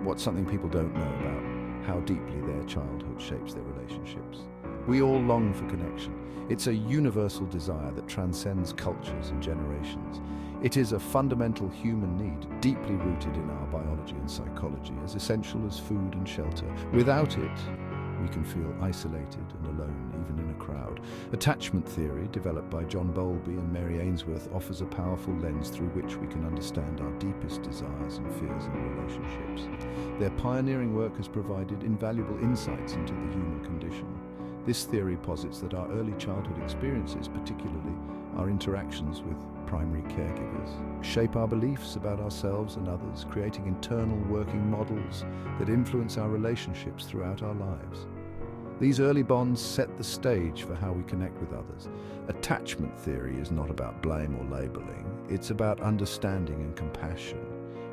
what's something people don't know about how deeply their childhood shapes their relationships. We all long for connection. It's a universal desire that transcends cultures and generations. It is a fundamental human need, deeply rooted in our biology and psychology, as essential as food and shelter. Without it, we can feel isolated and alone, even in a crowd. Attachment theory, developed by John Bowlby and Mary Ainsworth, offers a powerful lens through which we can understand our deepest desires and fears in relationships. Their pioneering work has provided invaluable insights into the human condition. This theory posits that our early childhood experiences, particularly our interactions with primary caregivers, shape our beliefs about ourselves and others, creating internal working models that influence our relationships throughout our lives. These early bonds set the stage for how we connect with others. Attachment theory is not about blame or labeling, it's about understanding and compassion.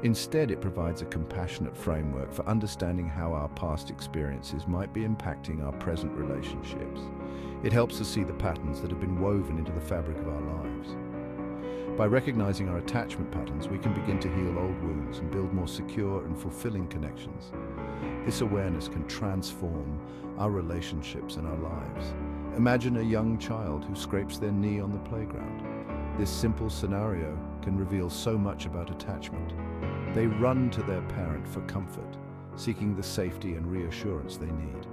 Instead, it provides a compassionate framework for understanding how our past experiences might be impacting our present relationships. It helps us see the patterns that have been woven into the fabric of our lives. By recognizing our attachment patterns, we can begin to heal old wounds and build more secure and fulfilling connections. This awareness can transform our relationships and our lives. Imagine a young child who scrapes their knee on the playground. This simple scenario can reveal so much about attachment. They run to their parent for comfort, seeking the safety and reassurance they need.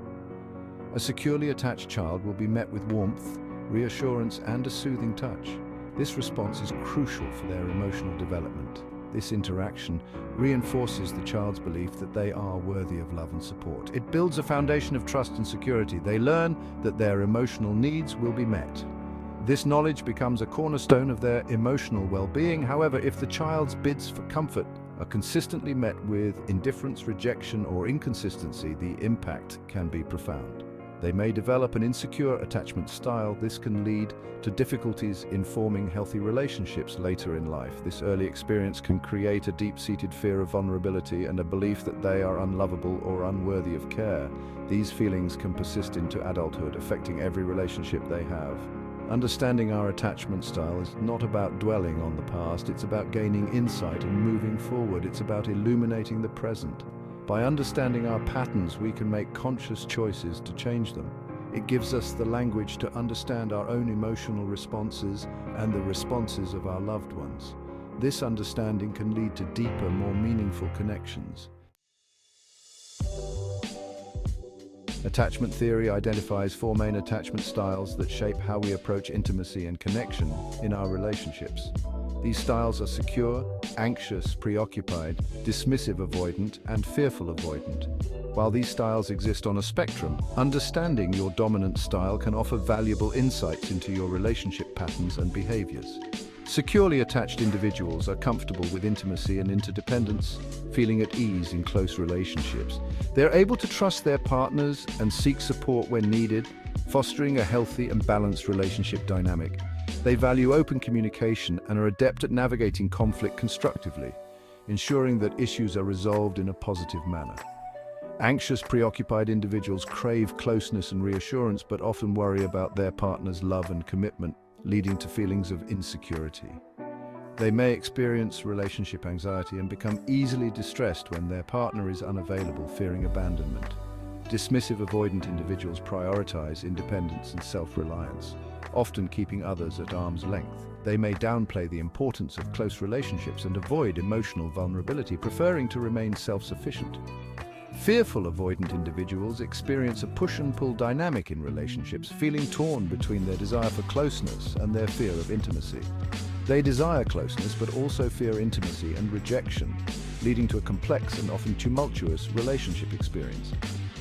A securely attached child will be met with warmth, reassurance, and a soothing touch. This response is crucial for their emotional development. This interaction reinforces the child's belief that they are worthy of love and support. It builds a foundation of trust and security. They learn that their emotional needs will be met. This knowledge becomes a cornerstone of their emotional well-being. However, if the child's bids for comfort are consistently met with indifference, rejection, or inconsistency, the impact can be profound. They may develop an insecure attachment style. This can lead to difficulties in forming healthy relationships later in life. This early experience can create a deep-seated fear of vulnerability and a belief that they are unlovable or unworthy of care. These feelings can persist into adulthood, affecting every relationship they have. Understanding our attachment style is not about dwelling on the past, it's about gaining insight and moving forward. It's about illuminating the present. By understanding our patterns, we can make conscious choices to change them. It gives us the language to understand our own emotional responses and the responses of our loved ones. This understanding can lead to deeper, more meaningful connections. Attachment theory identifies four main attachment styles that shape how we approach intimacy and connection in our relationships. These styles are secure, anxious, preoccupied, dismissive avoidant, and fearful avoidant. While these styles exist on a spectrum, understanding your dominant style can offer valuable insights into your relationship patterns and behaviors. Securely attached individuals are comfortable with intimacy and interdependence, feeling at ease in close relationships. They're able to trust their partners and seek support when needed, fostering a healthy and balanced relationship dynamic. They value open communication and are adept at navigating conflict constructively, ensuring that issues are resolved in a positive manner. Anxious, preoccupied individuals crave closeness and reassurance, but often worry about their partner's love and commitment, leading to feelings of insecurity. They may experience relationship anxiety and become easily distressed when their partner is unavailable, fearing abandonment. Dismissive avoidant individuals prioritize independence and self-reliance, often keeping others at arm's length. They may downplay the importance of close relationships and avoid emotional vulnerability, preferring to remain self-sufficient. Fearful avoidant individuals experience a push and pull dynamic in relationships, feeling torn between their desire for closeness and their fear of intimacy. They desire closeness but also fear intimacy and rejection, leading to a complex and often tumultuous relationship experience.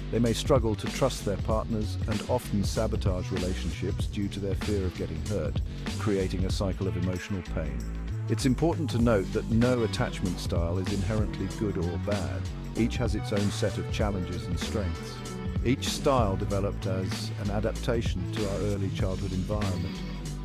They may struggle to trust their partners and often sabotage relationships due to their fear of getting hurt, creating a cycle of emotional pain. It's important to note that no attachment style is inherently good or bad. Each has its own set of challenges and strengths. Each style developed as an adaptation to our early childhood environment,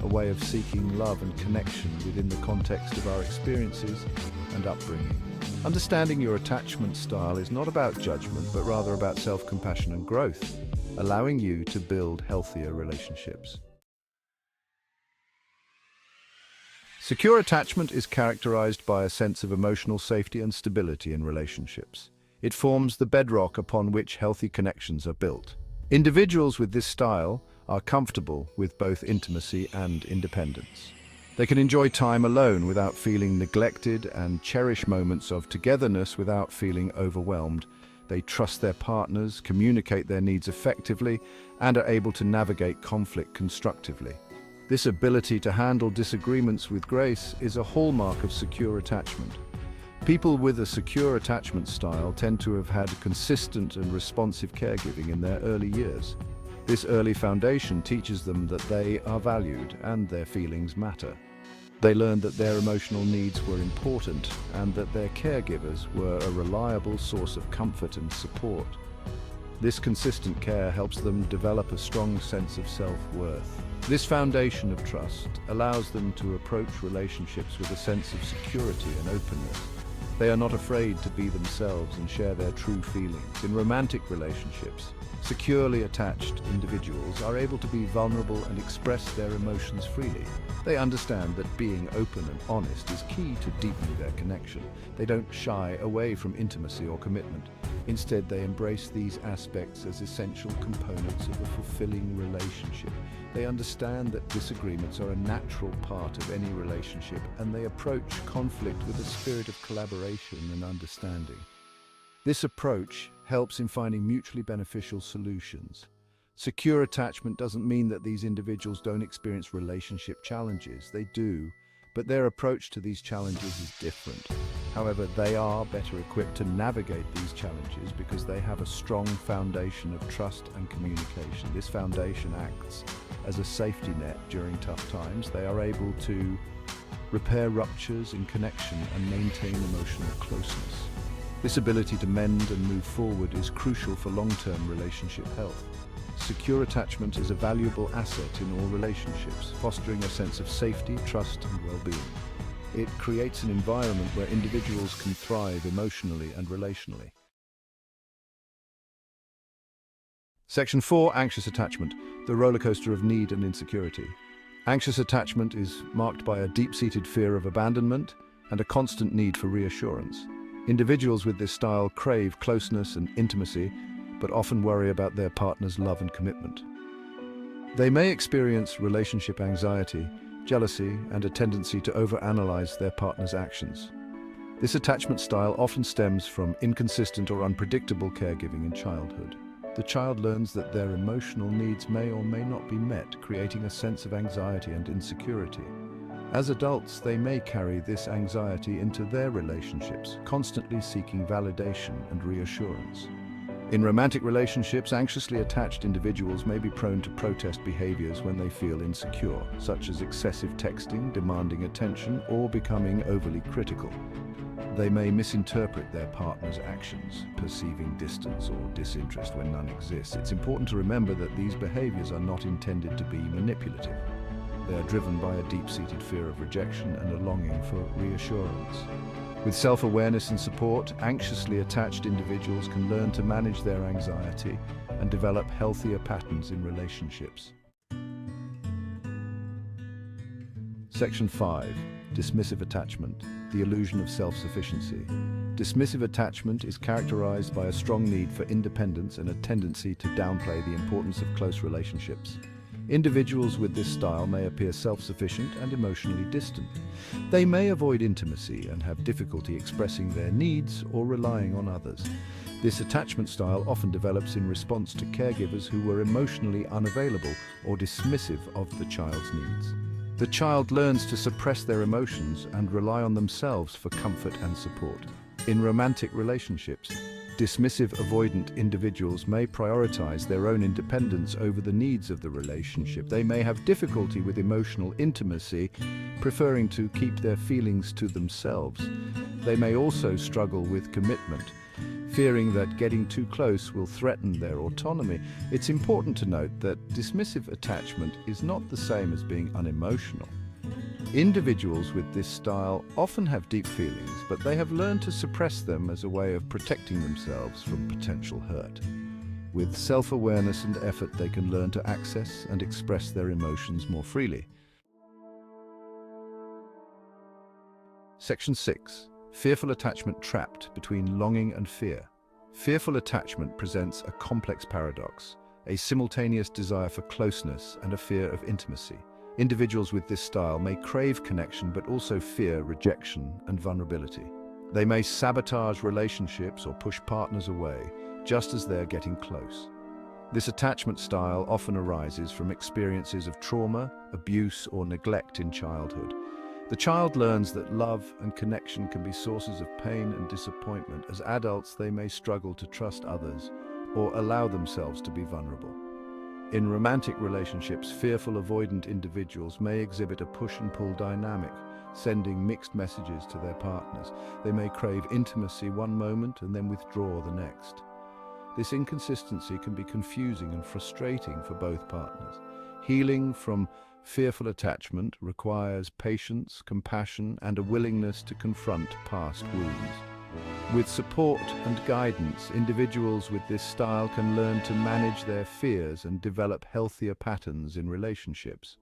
a way of seeking love and connection within the context of our experiences and upbringing. Understanding your attachment style is not about judgment, but rather about self-compassion and growth, allowing you to build healthier relationships. Secure attachment is characterized by a sense of emotional safety and stability in relationships. It forms the bedrock upon which healthy connections are built. Individuals with this style are comfortable with both intimacy and independence. They can enjoy time alone without feeling neglected and cherish moments of togetherness without feeling overwhelmed. They trust their partners, communicate their needs effectively, and are able to navigate conflict constructively. This ability to handle disagreements with grace is a hallmark of secure attachment. People with a secure attachment style tend to have had consistent and responsive caregiving in their early years. This early foundation teaches them that they are valued and their feelings matter. They learn that their emotional needs were important and that their caregivers were a reliable source of comfort and support. This consistent care helps them develop a strong sense of self-worth. This foundation of trust allows them to approach relationships with a sense of security and openness. They are not afraid to be themselves and share their true feelings. In romantic relationships, securely attached individuals are able to be vulnerable and express their emotions freely. They understand that being open and honest is key to deepening their connection. They don't shy away from intimacy or commitment. Instead, they embrace these aspects as essential components of a fulfilling relationship. They understand that disagreements are a natural part of any relationship, and they approach conflict with a spirit of collaboration and understanding. This approach helps in finding mutually beneficial solutions. Secure attachment doesn't mean that these individuals don't experience relationship challenges. They do, but their approach to these challenges is different. However, they are better equipped to navigate these challenges because they have a strong foundation of trust and communication. This foundation acts as a safety net during tough times. They are able to repair ruptures in connection and maintain emotional closeness. This ability to mend and move forward is crucial for long-term relationship health. Secure attachment is a valuable asset in all relationships, fostering a sense of safety, trust, and well-being. It creates an environment where individuals can thrive emotionally and relationally. Section 4, Anxious Attachment, the rollercoaster of need and insecurity. Anxious attachment is marked by a deep-seated fear of abandonment and a constant need for reassurance. Individuals with this style crave closeness and intimacy, but often worry about their partner's love and commitment. They may experience relationship anxiety, jealousy, and a tendency to overanalyze their partner's actions. This attachment style often stems from inconsistent or unpredictable caregiving in childhood. The child learns that their emotional needs may or may not be met, creating a sense of anxiety and insecurity. As adults, they may carry this anxiety into their relationships, constantly seeking validation and reassurance. In romantic relationships, anxiously attached individuals may be prone to protest behaviors when they feel insecure, such as excessive texting, demanding attention, or becoming overly critical. They may misinterpret their partner's actions, perceiving distance or disinterest when none exists. It's important to remember that these behaviors are not intended to be manipulative. They are driven by a deep-seated fear of rejection and a longing for reassurance. With self-awareness and support, anxiously attached individuals can learn to manage their anxiety and develop healthier patterns in relationships. Section 5. Dismissive attachment, the illusion of self-sufficiency. Dismissive attachment is characterized by a strong need for independence and a tendency to downplay the importance of close relationships. Individuals with this style may appear self-sufficient and emotionally distant. They may avoid intimacy and have difficulty expressing their needs or relying on others. This attachment style often develops in response to caregivers who were emotionally unavailable or dismissive of the child's needs. The child learns to suppress their emotions and rely on themselves for comfort and support. In romantic relationships, dismissive avoidant individuals may prioritize their own independence over the needs of the relationship. They may have difficulty with emotional intimacy, preferring to keep their feelings to themselves. They may also struggle with commitment, fearing that getting too close will threaten their autonomy. It's important to note that dismissive attachment is not the same as being unemotional. Individuals with this style often have deep feelings, but they have learned to suppress them as a way of protecting themselves from potential hurt. With self-awareness and effort, they can learn to access and express their emotions more freely. Section 6. Fearful attachment trapped between longing and fear. Fearful attachment presents a complex paradox, a simultaneous desire for closeness and a fear of intimacy. Individuals with this style may crave connection but also fear rejection and vulnerability. They may sabotage relationships or push partners away, just as they're getting close. This attachment style often arises from experiences of trauma, abuse, or neglect in childhood. The child learns that love and connection can be sources of pain and disappointment. As adults, they may struggle to trust others or allow themselves to be vulnerable. In romantic relationships, fearful avoidant individuals may exhibit a push and pull dynamic, sending mixed messages to their partners. They may crave intimacy one moment and then withdraw the next. This inconsistency can be confusing and frustrating for both partners. Healing from fearful attachment requires patience, compassion, and a willingness to confront past wounds. With support and guidance, individuals with this style can learn to manage their fears and develop healthier patterns in relationships.